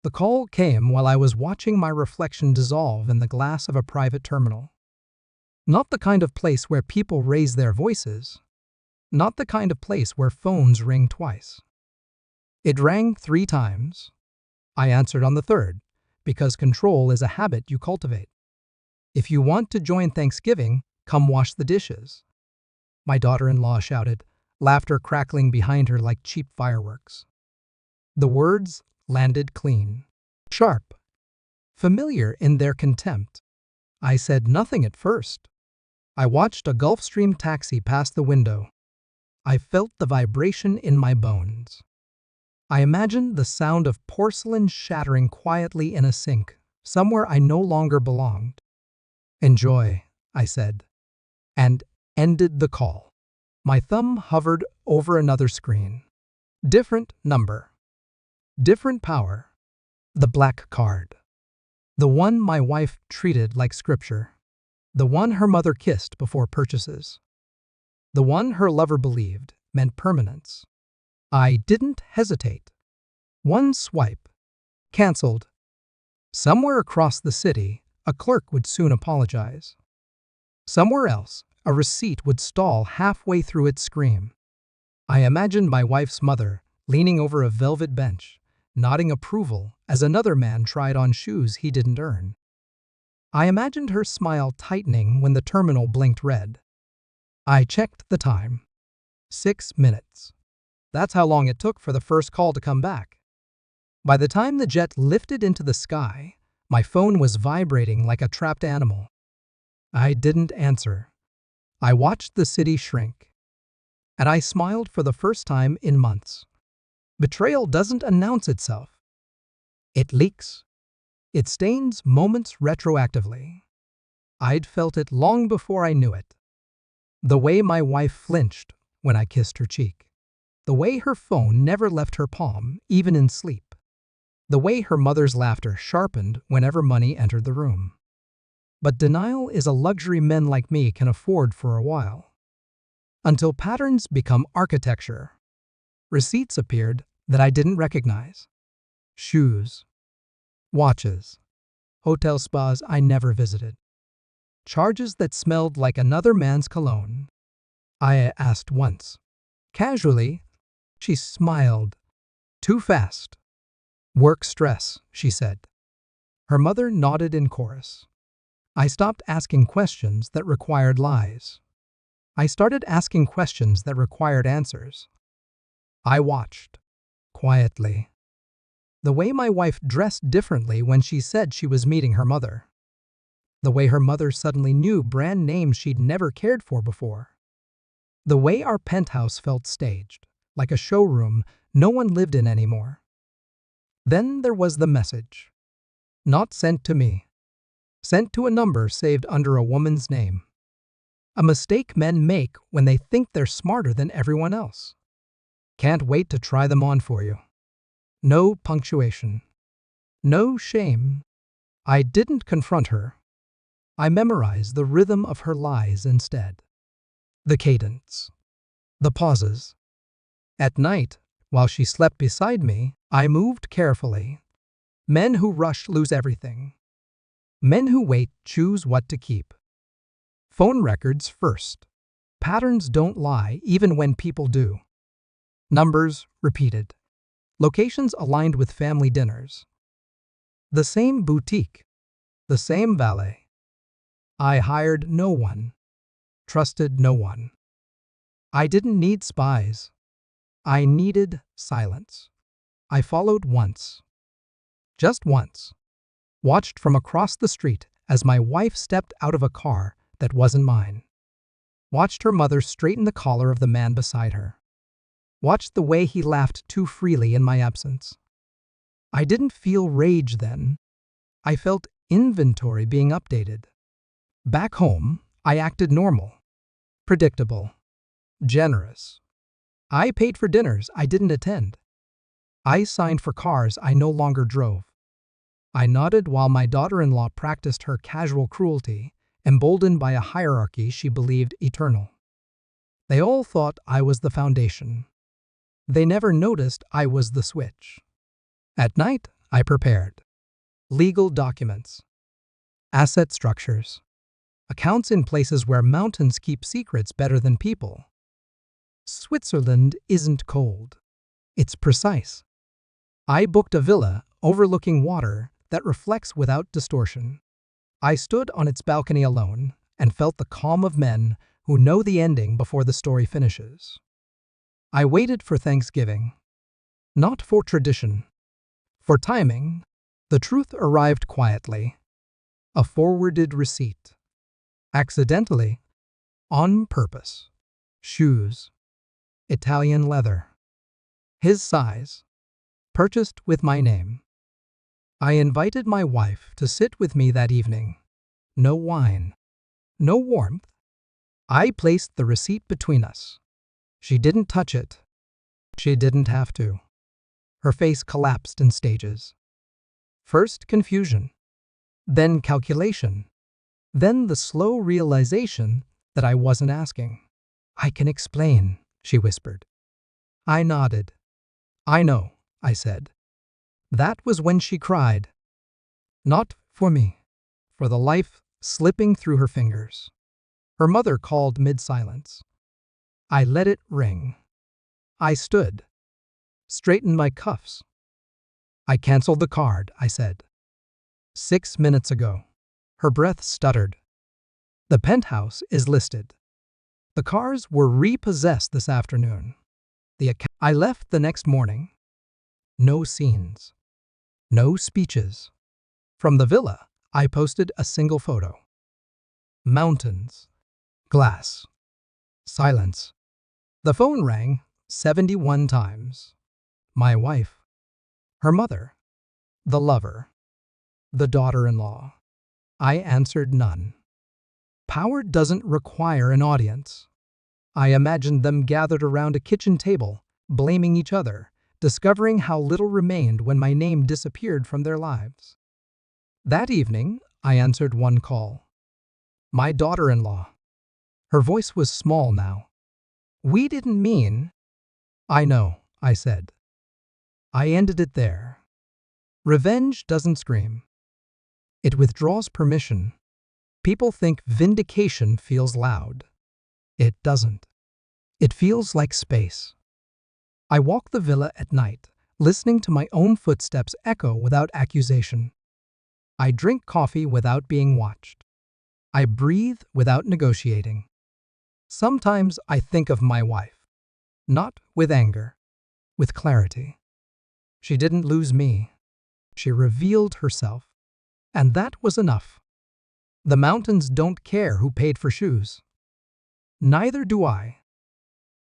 The call came while I was watching my reflection dissolve in the glass of a private terminal. Not the kind of place where people raise their voices. Not the kind of place where phones ring twice. It rang 3 times. I answered on the third, because control is a habit you cultivate. If you want to join Thanksgiving, come wash the dishes. My daughter-in-law shouted, laughter crackling behind her like cheap fireworks. The words landed clean, sharp, familiar in their contempt. I said nothing at first. I watched a Gulfstream taxi pass the window. I felt the vibration in my bones. I imagined the sound of porcelain shattering quietly in a sink, somewhere I no longer belonged. Enjoy, I said, and ended the call. My thumb hovered over another screen. Different number. Different power. The black card. The one my wife treated like scripture. The one her mother kissed before purchases. The one her lover believed meant permanence. I didn't hesitate. One swipe. Cancelled. Somewhere across the city, a clerk would soon apologize. Somewhere else, a receipt would stall halfway through its scream. I imagined my wife's mother leaning over a velvet bench, nodding approval as another man tried on shoes he didn't earn. I imagined her smile tightening when the terminal blinked red. I checked the time. 6 minutes. That's how long it took for the first call to come back. By the time the jet lifted into the sky, my phone was vibrating like a trapped animal. I didn't answer. I watched the city shrink. And I smiled for the first time in months. Betrayal doesn't announce itself. It leaks. It stains moments retroactively. I'd felt it long before I knew it. The way my wife flinched when I kissed her cheek. The way her phone never left her palm, even in sleep. The way her mother's laughter sharpened whenever money entered the room. But denial is a luxury men like me can afford for a while. Until patterns become architecture. Receipts appeared that I didn't recognize. Shoes. Watches. Hotel spas I never visited. Charges that smelled like another man's cologne. I asked once. Casually, she smiled. Too fast. Work stress, she said. Her mother nodded in chorus. I stopped asking questions that required lies. I started asking questions that required answers. I watched, quietly. The way my wife dressed differently when she said she was meeting her mother. The way her mother suddenly knew brand names she'd never cared for before. The way our penthouse felt staged, like a showroom no one lived in anymore. Then there was the message. Not sent to me. Sent to a number saved under a woman's name. A mistake men make when they think they're smarter than everyone else. Can't wait to try them on for you. No punctuation. No shame. I didn't confront her. I memorized the rhythm of her lies instead. The cadence. The pauses. At night, while she slept beside me, I moved carefully. Men who rush lose everything. Men who wait choose what to keep. Phone records first. Patterns don't lie even when people do. Numbers repeated. Locations aligned with family dinners. The same boutique. The same valet. I hired no one. Trusted no one. I didn't need spies. I needed silence. I followed once. Just once. Watched from across the street as my wife stepped out of a car that wasn't mine. Watched her mother straighten the collar of the man beside her. Watched the way he laughed too freely in my absence. I didn't feel rage then. I felt inventory being updated. Back home, I acted normal. Predictable. Generous. I paid for dinners I didn't attend. I signed for cars I no longer drove. I nodded while my daughter-in-law practiced her casual cruelty, emboldened by a hierarchy she believed eternal. They all thought I was the foundation. They never noticed I was the switch. At night, I prepared legal documents, asset structures, accounts in places where mountains keep secrets better than people. Switzerland isn't cold. It's precise. I booked a villa overlooking water that reflects without distortion. I stood on its balcony alone and felt the calm of men who know the ending before the story finishes. I waited for Thanksgiving, not for tradition, for timing. The truth arrived quietly. A forwarded receipt. Accidentally. On purpose. Shoes. Italian leather. His size. Purchased with my name. I invited my wife to sit with me that evening. No wine. No warmth. I placed the receipt between us. She didn't touch it. She didn't have to. Her face collapsed in stages. First confusion, then calculation, then the slow realization that I wasn't asking. I can explain, she whispered. I nodded. I know, I said. That was when she cried. Not for me, for the life slipping through her fingers. Her mother called mid-silence. I let it ring. I stood, straightened my cuffs. I canceled the card, I said. 6 minutes ago. Her breath stuttered. The penthouse is listed. The cars were repossessed this afternoon. I left the next morning. No scenes. No speeches. From the villa, I posted a single photo. Mountains. Glass. Silence. The phone rang 71 times. My wife. Her mother. The lover. The daughter-in-law. I answered none. Power doesn't require an audience. I imagined them gathered around a kitchen table, blaming each other, discovering how little remained when my name disappeared from their lives. That evening, I answered one call. My daughter-in-law. Her voice was small now. We didn't mean. I know, I said. I ended it there. Revenge doesn't scream. It withdraws permission. People think vindication feels loud. It doesn't. It feels like space. I walk the villa at night, listening to my own footsteps echo without accusation. I drink coffee without being watched. I breathe without negotiating. Sometimes I think of my wife, not with anger, with clarity. She didn't lose me. She revealed herself, and that was enough. The mountains don't care who paid for shoes. Neither do I.